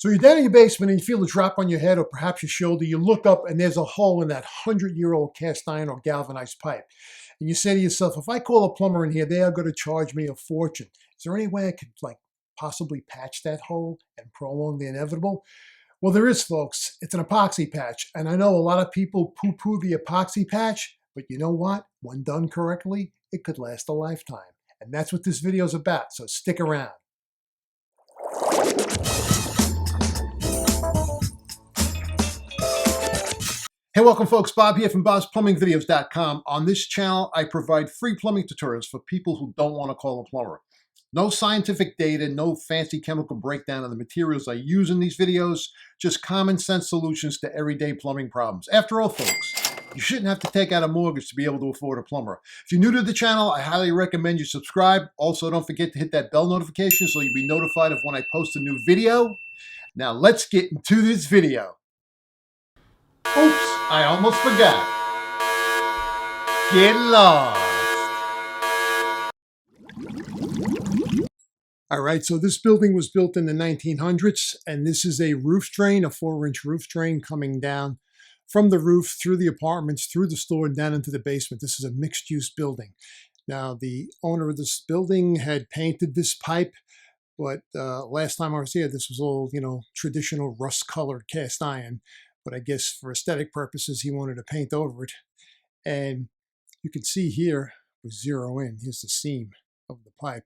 So you're down in your basement and you feel a drop on your head or perhaps your shoulder. You look up and there's a hole in that 100-year-old cast iron or galvanized pipe. And you say to yourself, if I call a plumber in here, they are going to charge me a fortune. Is there any way I could possibly patch that hole and prolong the inevitable? Well, there is, folks. It's an epoxy patch. And I know a lot of people poo-poo the epoxy patch, but you know what? When done correctly, it could last a lifetime. And that's what this video is about, so stick around. Hey, welcome folks. Bob here from Bob'sPlumbingVideos.com. On this channel, I provide free plumbing tutorials for people who don't want to call a plumber. No scientific data, no fancy chemical breakdown of the materials I use in these videos, just common sense solutions to everyday plumbing problems. After all, folks, you shouldn't have to take out a mortgage to be able to afford a plumber. If you're new to the channel, I highly recommend you subscribe. Also, don't forget to hit that bell notification so you'll be notified of when I post a new video. Now, let's get into this video. Oops, I almost forgot. Get lost. All right, so this building was built in the 1900s, and this is a roof drain, a 4-inch roof drain coming down from the roof through the apartments, through the store, and down into the basement. This is a mixed-use building. Now, the owner of this building had painted this pipe, but last time I was here, this was all, traditional rust-colored cast iron. But I guess for aesthetic purposes, he wanted to paint over it. And you can see here, we zero in, here's the seam of the pipe.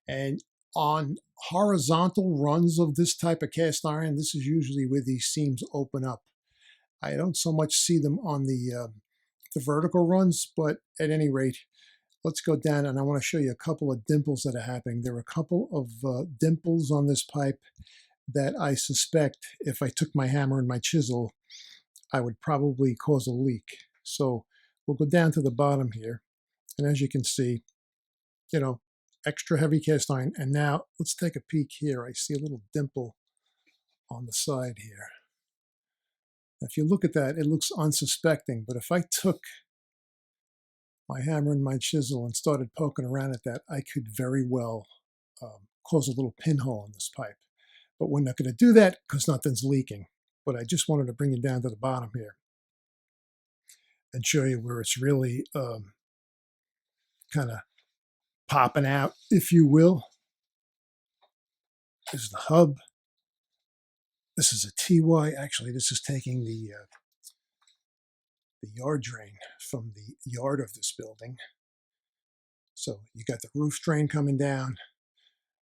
And on horizontal runs of this type of cast iron, this is usually where these seams open up. I don't so much see them on the vertical runs, but at any rate, let's go down and I want to show you a couple of dimples that are happening. There are a couple of dimples on this pipe that I suspect if I took my hammer and my chisel, I would probably cause a leak. So we'll go down to the bottom here. And as you can see, extra heavy cast iron. And now let's take a peek here. I see a little dimple on the side here. If you look at that, it looks unsuspecting. But if I took my hammer and my chisel and started poking around at that, I could very well cause a little pinhole in this pipe. But we're not going to do that because nothing's leaking. But I just wanted to bring it down to the bottom here and show you where it's really kind of popping out, if you will. This is the hub. This is a TY. Actually, this is taking the yard drain from the yard of this building. So you got the roof drain coming down.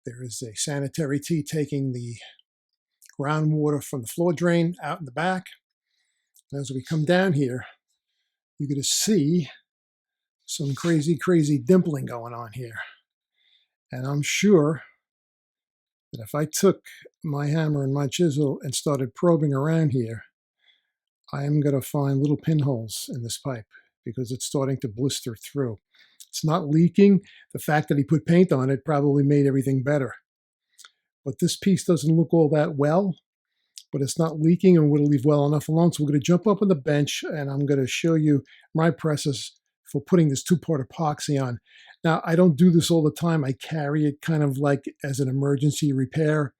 There is a sanitary tee taking the groundwater from the floor drain out in the back. And as we come down here, you're going to see some crazy, crazy dimpling going on here. And I'm sure that if I took my hammer and my chisel and started probing around here, I am going to find little pinholes in this pipe because it's starting to blister through. It's not leaking. The fact that he put paint on it probably made everything better. But this piece doesn't look all that well, but it's not leaking and will leave well enough alone. So we're going to jump up on the bench and I'm going to show you my process for putting this 2-part epoxy on. Now, I don't do this all the time. I carry it kind of like as an emergency repair.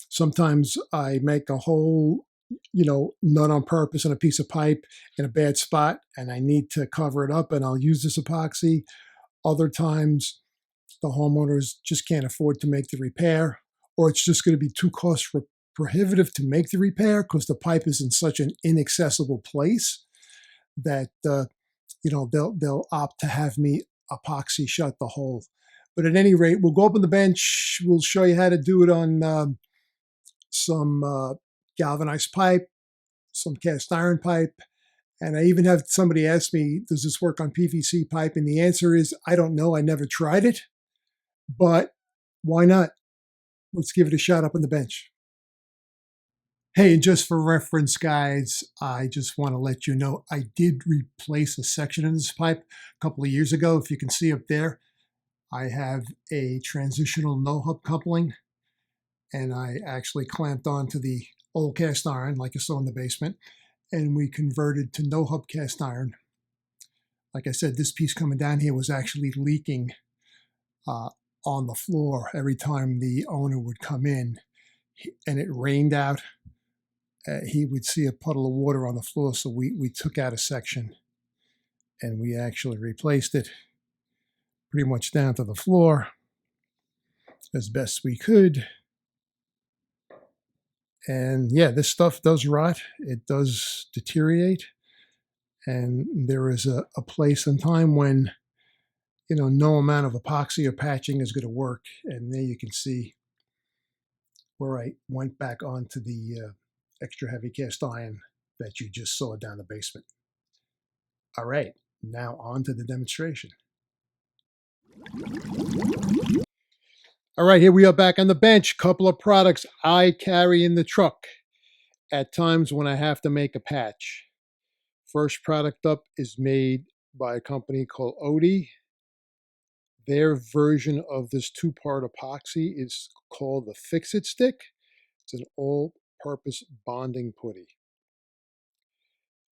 Sometimes I make a hole, not on purpose in a piece of pipe in a bad spot, and I need to cover it up and I'll use this epoxy. Other times, the homeowners just can't afford to make the repair, or it's just going to be too cost-prohibitive to make the repair because the pipe is in such an inaccessible place that they'll opt to have me epoxy shut the hole. But at any rate, we'll go up on the bench. We'll show you how to do it on some galvanized pipe, some cast iron pipe. And I even had somebody ask me, does this work on PVC pipe? And the answer is, I don't know. I never tried it. But why not? Let's give it a shot up on the bench. Hey, and just for reference, guys, I just want to let you know I did replace a section of this pipe a couple of years ago. If you can see up there, I have a transitional no-hub coupling, and I actually clamped onto the old cast iron like you saw in the basement, and we converted to no-hub cast iron. Like I said, this piece coming down here was actually leaking on the floor every time the owner would come in. and it rained out, he would see a puddle of water on the floor. So we took out a section and we actually replaced it pretty much down to the floor as best we could. And yeah, this stuff does rot. It does deteriorate. And there is a place and time when, no amount of epoxy or patching is going to work. And there you can see where I went back onto the extra heavy cast iron that you just saw down the basement. All right, now on to the demonstration. All right, here we are back on the bench. Couple of products I carry in the truck at times when I have to make a patch. First product up is made by a company called Odie. Their version of this two-part epoxy is called the Fix-It Stick. It's an all-purpose bonding putty.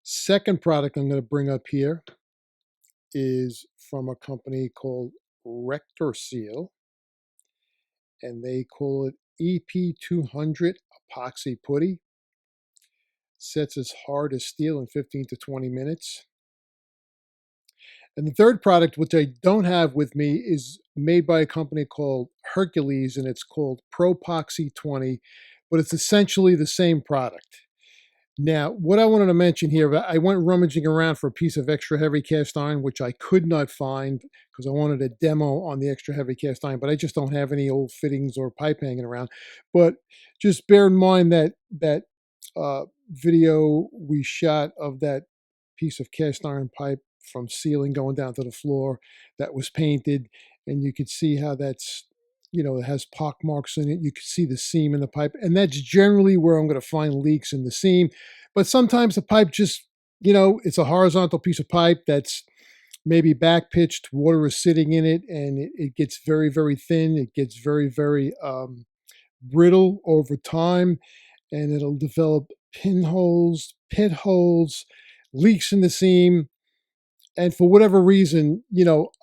Second product I'm going to bring up here is from a company called Rector Seal, and they call it EP200 epoxy putty. Sets as hard as steel in 15 to 20 minutes. And the third product, which I don't have with me, is made by a company called Hercules, and it's called Propoxy 20, but it's essentially the same product. Now, what I wanted to mention here, I went rummaging around for a piece of extra heavy cast iron, which I could not find because I wanted a demo on the extra heavy cast iron, but I just don't have any old fittings or pipe hanging around. But just bear in mind that video we shot of that piece of cast iron pipe from ceiling going down to the floor that was painted, and you could see how that's, it has pock marks in it. You can see the seam in the pipe, and that's generally where I'm going to find leaks in the seam. But sometimes the pipe just, it's a horizontal piece of pipe that's maybe back pitched, water is sitting in it, and it gets very, very thin. It gets very, very brittle over time, and it'll develop pinholes, pit holes, leaks in the seam. And for whatever reason,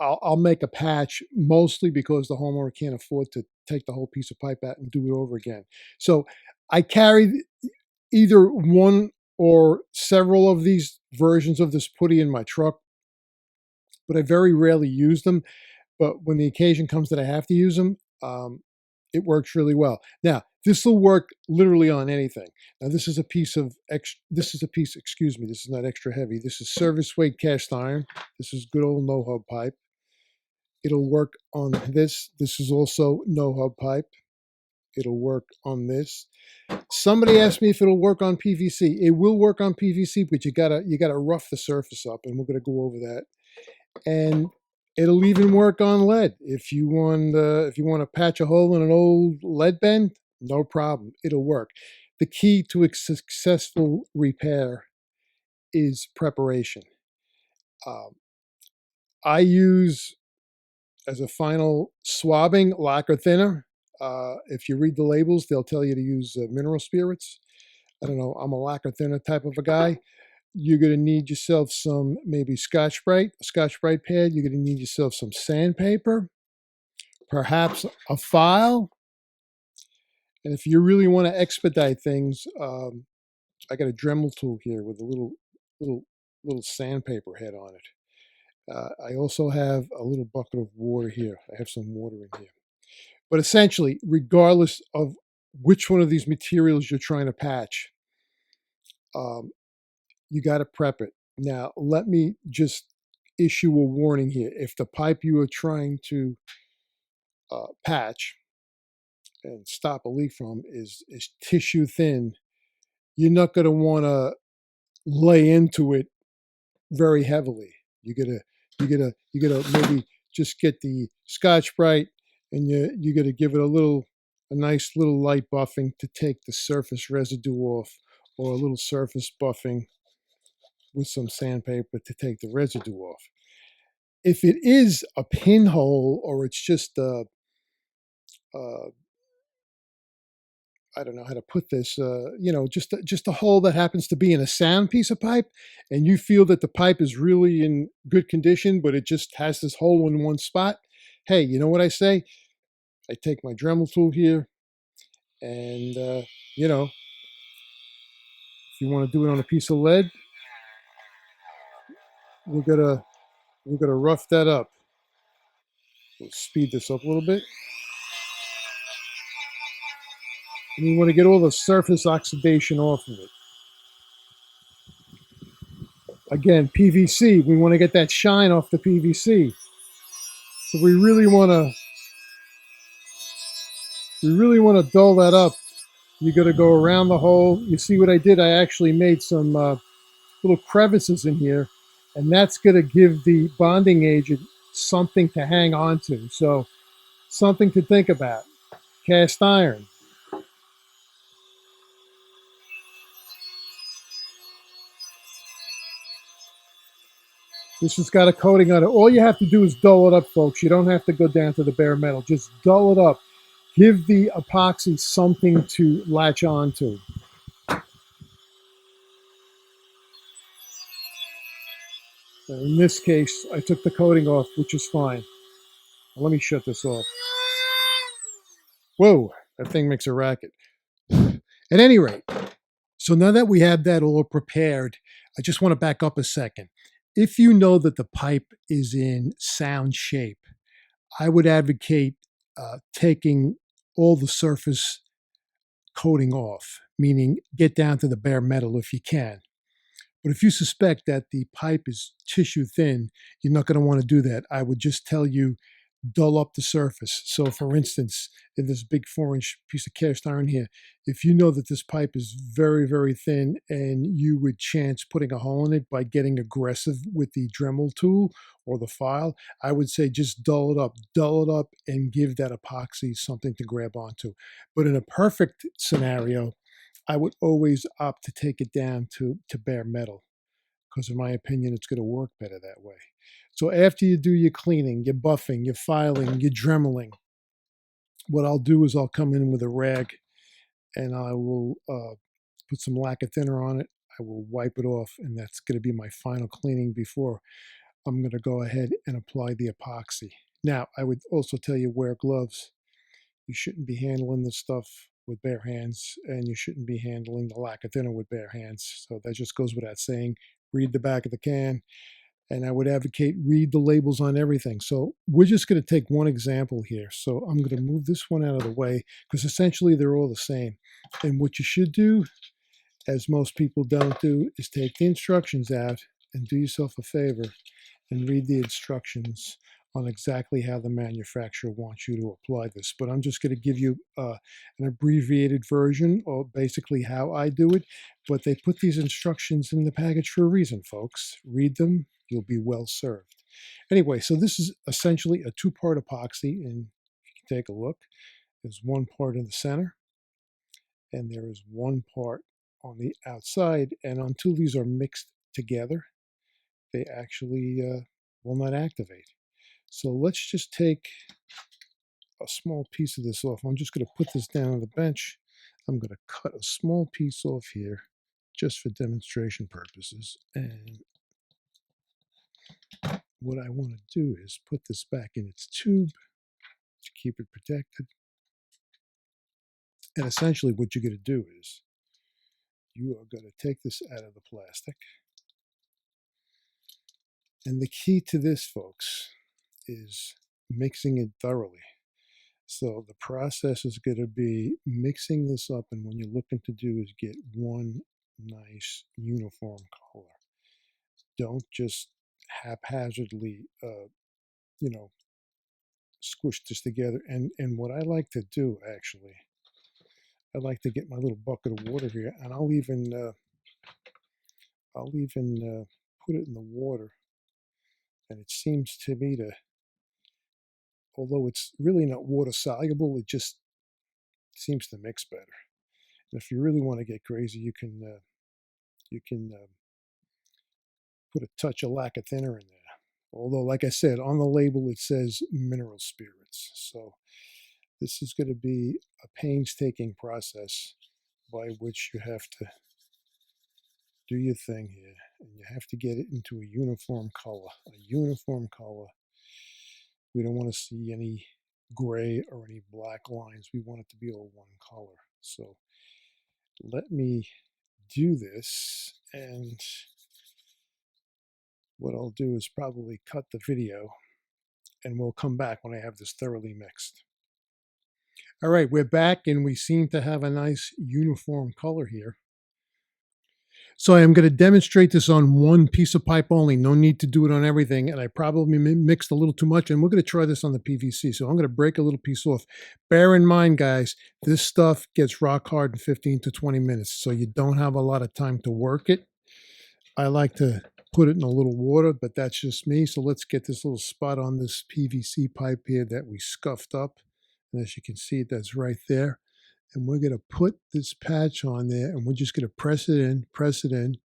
I'll make a patch, mostly because the homeowner can't afford to take the whole piece of pipe out and do it over again. So I carry either one or several of these versions of this putty in my truck, but I very rarely use them. But when the occasion comes that I have to use them, it works really well. Now, this will work literally on anything. Now, this is not extra heavy. This is service weight cast iron. This is good old no-hub pipe. It'll work on this. This is also no-hub pipe. It'll work on this. Somebody asked me if it'll work on PVC. It will work on PVC, but you gotta rough the surface up, and we're gonna go over that. And it'll even work on lead. If you want to patch a hole in an old lead bend, no problem. It'll work. The key to a successful repair is preparation. I use, as a final swabbing, lacquer thinner. If you read the labels, they'll tell you to use mineral spirits. I don't know. I'm a lacquer thinner type of a guy. You're going to need yourself some maybe Scotch-Brite, a Scotch-Brite pad. You're going to need yourself some sandpaper, perhaps a file. And if you really want to expedite things, I got a Dremel tool here with a little sandpaper head on it. I also have a little bucket of water here. I have some water in here. But essentially, regardless of which one of these materials you're trying to patch, you got to prep it. Now, let me just issue a warning here. If the pipe you are trying to patch and stop a leak from is tissue thin, you're not going to want to lay into it very heavily. You gotta maybe just get the Scotch-Brite, and you gotta give it a nice little light buffing to take the surface residue off, or a little surface buffing with some sandpaper to take the residue off. If it is a pinhole, or it's just I don't know how to put this, just a hole that happens to be in a sound piece of pipe, and you feel that the pipe is really in good condition, but it just has this hole in one spot. Hey, you know what I say? I take my Dremel tool here, And, you know, if you want to do it on a piece of lead, we're gonna rough that up. We'll speed this up a little bit. And you want to get all the surface oxidation off of it. Again, PVC, we want to get that shine off the PVC. So we really want to dull that up. You got to go around the hole. You see what I did? I actually made some little crevices in here, and that's going to give the bonding agent something to hang on to. So something to think about. Cast iron. This has got a coating on it. All you have to do is dull it up, folks. You don't have to go down to the bare metal. Just dull it up. Give the epoxy something to latch on to. In this case, I took the coating off, which is fine. Let me shut this off. Whoa, that thing makes a racket. At any rate, so now that we have that all prepared, I just want to back up a second. If you know that the pipe is in sound shape, I would advocate taking all the surface coating off, meaning get down to the bare metal if you can. But if you suspect that the pipe is tissue thin, you're not going to want to do that. I would just tell you dull up the surface. So, for instance, in this big 4-inch piece of cast iron here, if you know that this pipe is very, very thin and you would chance putting a hole in it by getting aggressive with the Dremel tool or the file, I would say just dull it up, and give that epoxy something to grab onto. But in a perfect scenario, I would always opt to take it down to bare metal because, in my opinion, it's going to work better that way. So after you do your cleaning, your buffing, your filing, your dremeling, what I'll do is I'll come in with a rag and I will put some lacquer thinner on it. I will wipe it off, and that's going to be my final cleaning before I'm going to go ahead and apply the epoxy. Now, I would also tell you wear gloves. You shouldn't be handling this stuff with bare hands, and you shouldn't be handling the lacquer thinner with bare hands. So that just goes without saying. Read the back of the can, and I would advocate read the labels on everything. So we're just going to take one example here. So I'm going to move this one out of the way because essentially they're all the same. And what you should do, as most people don't do, is take the instructions out and do yourself a favor and read the instructions on exactly how the manufacturer wants you to apply this. But I'm just going to give you an abbreviated version of basically how I do it. But they put these instructions in the package for a reason, folks. Read them, you'll be well served. Anyway, so this is essentially a two-part epoxy, and if you can take a look, there's one part in the center, and there is one part on the outside. And until these are mixed together, they actually will not activate. So let's just take a small piece of this off. I'm just going to put this down on the bench. I'm going to cut a small piece off here just for demonstration purposes. And what I want to do is put this back in its tube to keep it protected. And essentially what you're going to do is you are going to take this out of the plastic. And the key to this, folks, is mixing it thoroughly. So the process is going to be mixing this up, and what you're looking to do is get one nice uniform color. Don't just haphazardly, you know, squish this together. And what I like to do, actually, I like to get my little bucket of water here, and I'll even put it in the water. And it seems to me to, although it's really not water soluble, it just seems to mix better. And if you really want to get crazy, you can put a touch of lacquer thinner in there. Although, like I said, on the label it says mineral spirits. So this is going to be a painstaking process by which you have to do your thing here, and you have to get it into a uniform color. A uniform color. We don't want to see any gray or any black lines. We want it to be all one color. So let me do this, and what I'll do is probably cut the video, and we'll come back when I have this thoroughly mixed. All right, we're back, and we seem to have a nice uniform color here. So I'm going to demonstrate this on one piece of pipe only. No need to do it on everything. And I probably mixed a little too much. And we're going to try this on the PVC. So I'm going to break a little piece off. Bear in mind, guys, this stuff gets rock hard in 15 to 20 minutes. So you don't have a lot of time to work it. I like to put it in a little water, but that's just me. So let's get this little spot on this PVC pipe here that we scuffed up. And as you can see, that's right there. And we're going to put this patch on there, and we're just going to press it in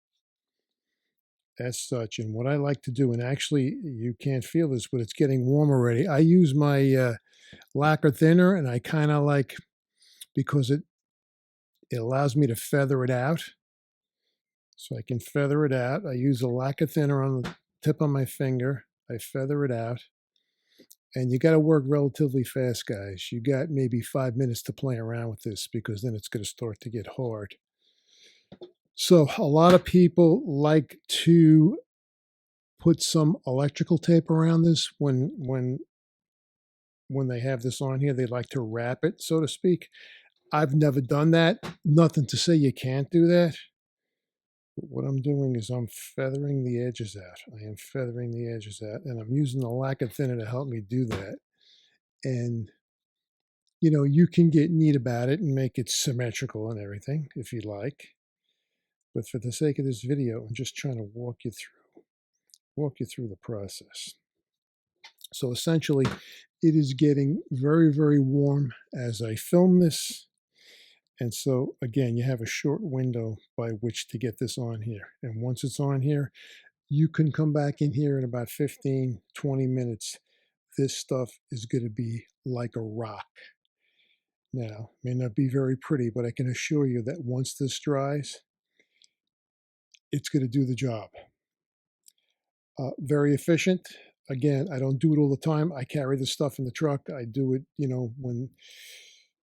as such. And what I like to do, and actually you can't feel this, but it's getting warm already. I use my lacquer thinner, and I kind of like, because it allows me to feather it out. So I can feather it out. I use a lacquer thinner on the tip of my finger. I feather it out. And you got to work relatively fast, guys. You got maybe 5 minutes to play around with this, because then it's going to start to get hard. So a lot of people like to put some electrical tape around this when they have this on here. They like to wrap it, so to speak. I've never done that. Nothing to say you can't do that. But what I'm doing is I'm feathering the edges out. I am feathering the edges out, and I'm using the lacquer thinner to help me do that. And you know, you can get neat about it and make it symmetrical and everything if you like. But for the sake of this video, I'm just trying to walk you through the process. So essentially, it is getting very, very warm as I film this. And so again, you have a short window by which to get this on here. And once it's on here, you can come back in here in about 15, 20 minutes. This stuff is going to be like a rock. Now, may not be very pretty, but I can assure you that once this dries, it's going to do the job. Very efficient. Again, I don't do it all the time. I carry the stuff in the truck. I do it, you know, when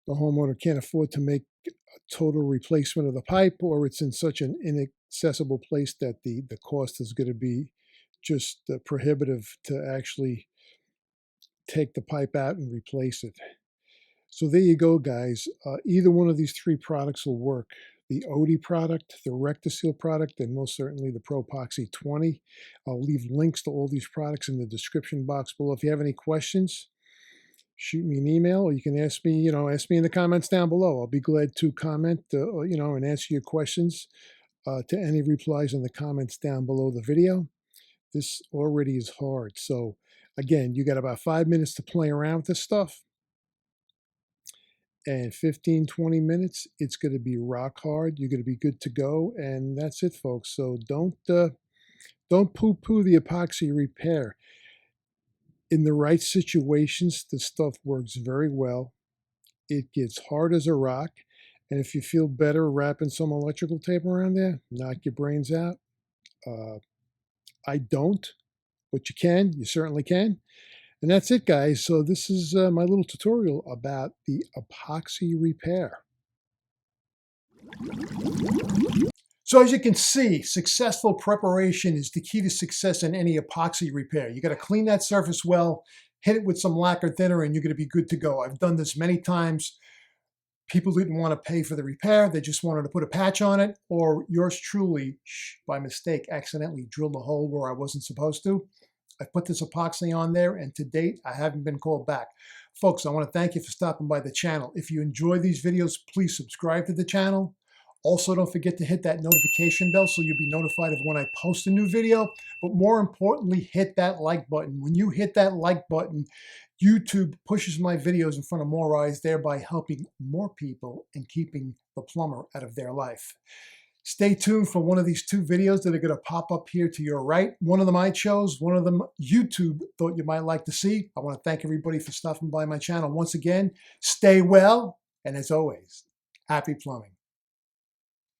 the homeowner can't afford to make a total replacement of the pipe, or it's in such an inaccessible place that the cost is going to be just prohibitive to actually take the pipe out and replace it. So there you go, guys. Either one of these three products will work. The Odie product, the Rectaseal product, and most certainly the Propoxy 20. I'll leave links to all these products in the description box below. If you have any questions, shoot me an email, or you can ask me, ask me in the comments down below. I'll be glad to comment, and answer your questions to any replies in the comments down below the video. This already is hard. So again, you got about 5 minutes to play around with this stuff. And 15, 20 minutes, it's going to be rock hard. You're going to be good to go. And that's it, folks. So don't poo-poo the epoxy repair. In the right situations, the stuff works very well. It gets hard as a rock. And if you feel better wrapping some electrical tape around there, knock your brains out. I don't, but you can. You certainly can. And that's it, guys. So this is my little tutorial about the epoxy repair. So as you can see, successful preparation is the key to success in any epoxy repair. You got to clean that surface well, hit it with some lacquer thinner, and you're going to be good to go. I've done this many times. People didn't want to pay for the repair. They just wanted to put a patch on it, or yours truly, by mistake, accidentally drilled a hole where I wasn't supposed to. I put this epoxy on there, and to date, I haven't been called back. Folks, I want to thank you for stopping by the channel. If you enjoy these videos, please subscribe to the channel. Also, don't forget to hit that notification bell so you'll be notified of when I post a new video. But more importantly, hit that like button. When you hit that like button, YouTube pushes my videos in front of more eyes, thereby helping more people and keeping the plumber out of their life. Stay tuned for one of these two videos that are going to pop up here to your right. One of them I chose, one of them YouTube thought you might like to see. I want to thank everybody for stopping by my channel. Once again, stay well, and as always, happy plumbing.